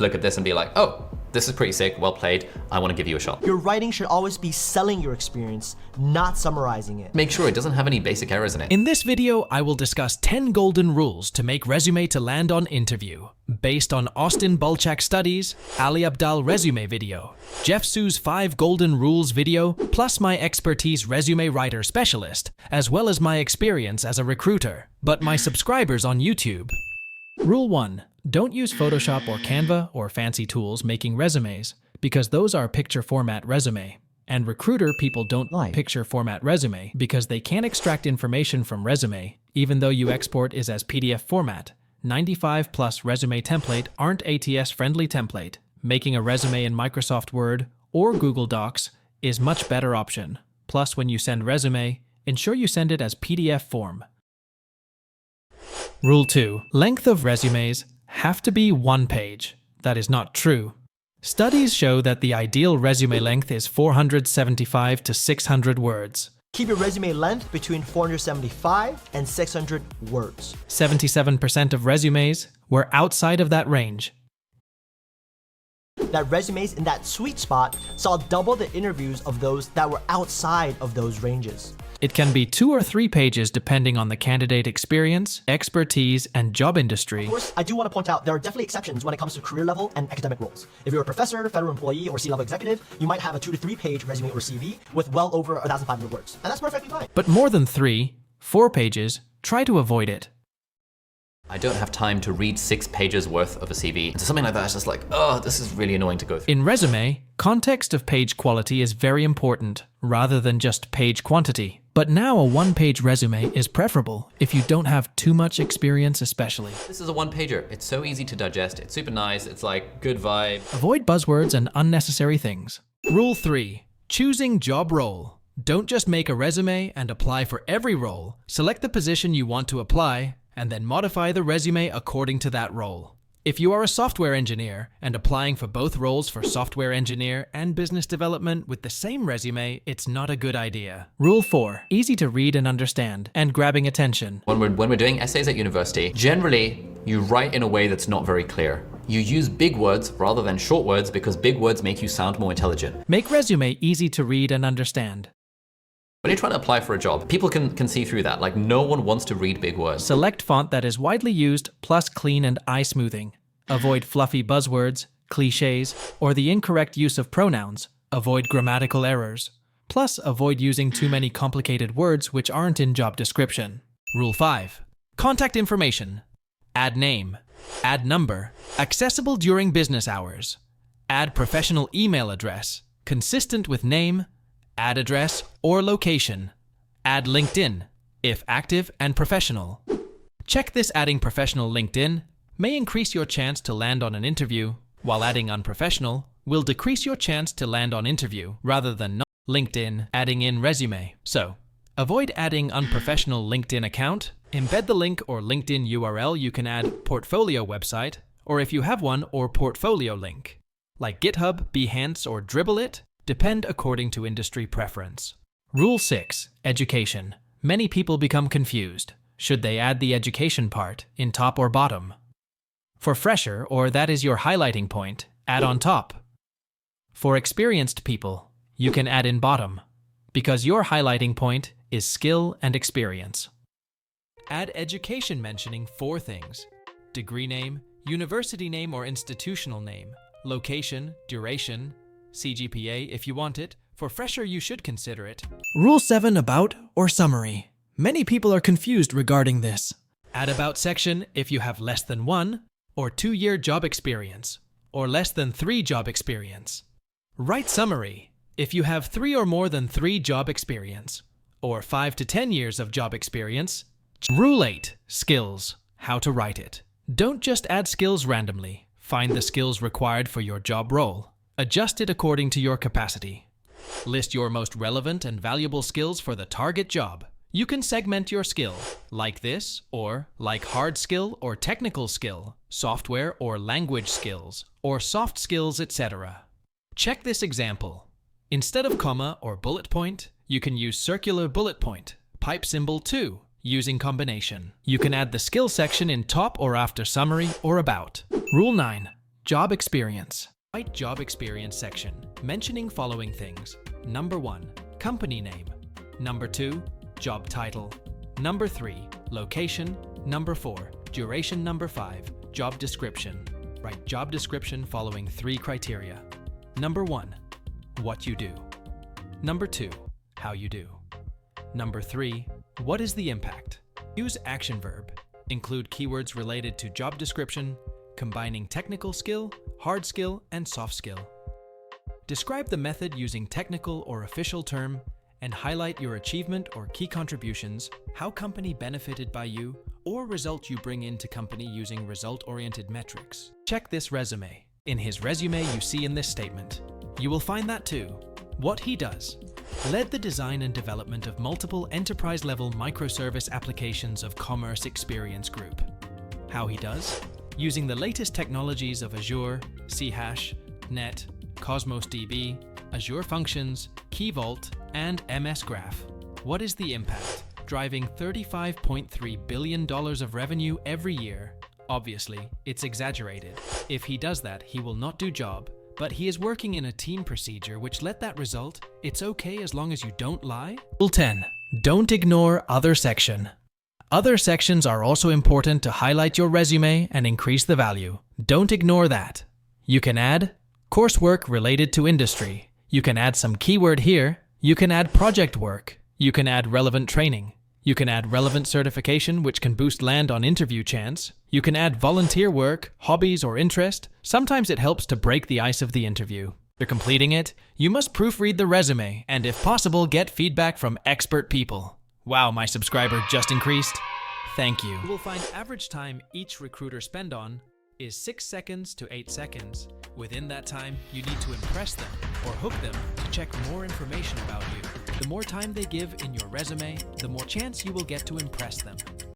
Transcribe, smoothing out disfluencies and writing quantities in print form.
look at this and be like, oh, this is pretty sick, well played, I want to give you a shot. Your writing should always be selling your experience, not summarizing it. Make sure it doesn't have any basic errors in it. In this video, I will discuss 10 golden rules to make resume to land on interview, based on Austin Bulchak studies, Ali Abdal resume video, Jeff Su's 5 golden rules video, plus my expertise resume writer specialist, as well as my experience as a recruiter, but my subscribers on YouTube. Rule 1. Don't use Photoshop or Canva or fancy tools making resumes, because those are picture format resume. And recruiter people don't like picture format resume because they can't extract information from resume, even though you export is as PDF format. 95 plus resume template aren't ATS friendly template. Making a resume in Microsoft Word or Google Docs is much better option. Plus, when you send resume, ensure you send it as PDF form. Rule 2. Length of resumes have to be 1 page. That is not true. Studies show that the ideal resume length is 475 to 600 words. Keep your resume length between 475 and 600 words. 77% of resumes were outside of that range. That resumes in that sweet spot saw double the interviews of those that were outside of those ranges. It can be 2 or 3 pages depending on the candidate experience, expertise, and job industry. Of course, I do want to point out there are definitely exceptions when it comes to career level and academic roles. If you're a professor, federal employee, or C-level executive, you might have a 2 to 3 page resume or CV with well over 1,500 words, and that's perfectly fine. But more than 3, 4 pages, try to avoid it. I don't have time to read 6 pages worth of a CV. So something like that is just like, oh, this is really annoying to go through. In resume, context of page quality is very important, rather than just page quantity. But now a 1-page resume is preferable if you don't have too much experience especially. This is a 1-pager. It's so easy to digest. It's super nice. It's like good vibe. Avoid buzzwords and unnecessary things. Rule 3. Choosing job role. Don't just make a resume and apply for every role. Select the position you want to apply and then modify the resume according to that role. If you are a software engineer and applying for both roles for software engineer and business development with the same resume, it's not a good idea. Rule 4. Easy to read and understand and grabbing attention. When we're doing essays at university, generally you write in a way that's not very clear. You use big words rather than short words because big words make you sound more intelligent. Make resume easy to read and understand. When you're trying to apply for a job, people can see through that. Like, no one wants to read big words. Select font that is widely used, plus clean and eye smoothing. Avoid fluffy buzzwords, cliches, or the incorrect use of pronouns. Avoid grammatical errors. Plus, avoid using too many complicated words which aren't in job description. Rule 5. Contact information. Add name. Add number. Accessible during business hours. Add professional email address. Consistent with name. Add address or location. Add LinkedIn, if active and professional. Check this. Adding professional LinkedIn may increase your chance to land on an interview, while adding unprofessional will decrease your chance to land on interview rather than not. LinkedIn, adding in resume. So, avoid adding unprofessional LinkedIn account. Embed the link or LinkedIn URL. You can add portfolio website, or if you have one, or portfolio link. Like GitHub, Behance, or Dribbble. Depend according to industry preference. Rule 6. Education. Many people become confused. Should they add the education part in top or bottom? For fresher, or that is your highlighting point, add on top. For experienced people, you can add in bottom, because your highlighting point is skill and experience. Add education mentioning 4 things: degree name, university name or institutional name, location, duration, CGPA if you want it. For fresher, you should consider it. Rule 7. About or summary. Many people are confused regarding this. Add about section if you have less than 1 or 2-year job experience, or less than 3 job experience. Write summary if you have 3 or more than 3 job experience, or 5 to 10 years of job experience. Rule 8. Skills. How to write it. Don't just add skills randomly. Find the skills required for your job role. Adjust it according to your capacity. List your most relevant and valuable skills for the target job. You can segment your skill, like this, or like hard skill or technical skill, software or language skills, or soft skills, etc. Check this example. Instead of comma or bullet point, you can use circular bullet point, pipe symbol 2, using combination. You can add the skill section in top or after summary or about. Rule 9. Job experience. Write job experience section, mentioning following things. Number 1, company name. Number 2, job title. Number 3, location. Number 4, duration. Number 5, job description. Write job description following 3 criteria. Number 1, what you do. Number 2, how you do. Number 3, what is the impact? Use action verb. Include keywords related to job description, combining technical skill, hard skill, and soft skill. Describe the method using technical or official term, and highlight your achievement or key contributions, how company benefited by you, or result you bring into company using result-oriented metrics. Check this resume. In his resume you see in this statement. You will find that too. What he does. Led the design and development of multiple enterprise-level microservice applications of Commerce Experience Group. How he does? Using the latest technologies of Azure, CHash, Net, Cosmos DB, Azure Functions, Key Vault, and MS Graph. What is the impact? Driving $35.3 billion of revenue every year. Obviously, it's exaggerated. If he does that, he will not do job, but he is working in a team procedure which let that result. It's okay as long as you don't lie. Rule 10. Don't ignore other section. Other sections are also important to highlight your resume and increase the value. Don't ignore that. You can add coursework related to industry. You can add some keyword here. You can add project work. You can add relevant training. You can add relevant certification, which can boost land on interview chance. You can add volunteer work, hobbies, or interest. Sometimes it helps to break the ice of the interview. After completing it, you must proofread the resume and, if possible, get feedback from expert people. Wow, my subscriber just increased. Thank you. You will find average time each recruiter spend on is 6 seconds to 8 seconds. Within that time, you need to impress them or hook them to check more information about you. The more time they give in your resume, the more chance you will get to impress them.